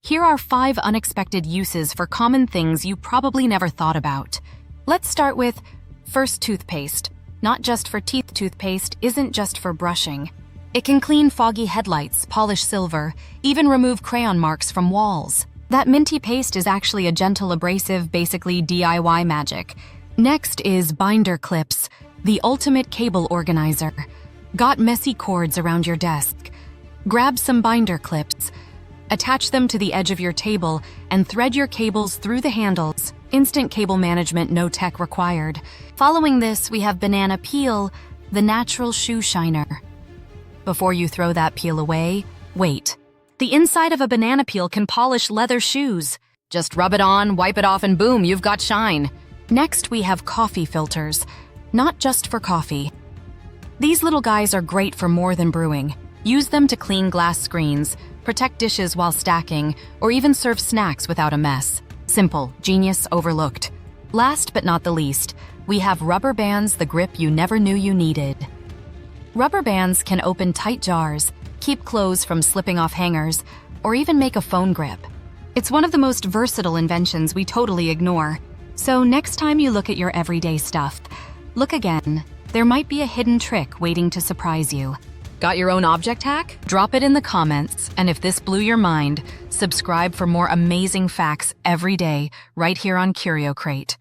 Here are 5 unexpected uses for common things you probably never thought about. Let's start with first, toothpaste. Not just for teeth, toothpaste isn't just for brushing. It can clean foggy headlights, polish silver, even remove crayon marks from walls. That minty paste is actually a gentle abrasive, basically DIY magic. Next is binder clips, the ultimate cable organizer. Got messy cords around your desk? Grab some binder clips. Attach them to the edge of your table and thread your cables through the handles. Instant cable management, no tech required. Following this, we have banana peel, the natural shoe shiner. Before you throw that peel away, wait. The inside of a banana peel can polish leather shoes. Just rub it on, wipe it off, and boom, you've got shine. Next, we have coffee filters. Not just for coffee. These little guys are great for more than brewing. Use them to clean glass screens, protect dishes while stacking, or even serve snacks without a mess. Simple, genius, overlooked. Last but not the least, we have rubber bands, the grip you never knew you needed. Rubber bands can open tight jars, keep clothes from slipping off hangers, or even make a phone grip. It's one of the most versatile inventions we totally ignore. So next time you look at your everyday stuff, look again. There might be a hidden trick waiting to surprise you. Got your own object hack? Drop it in the comments, and if this blew your mind, subscribe for more amazing facts every day right here on CurioCrate.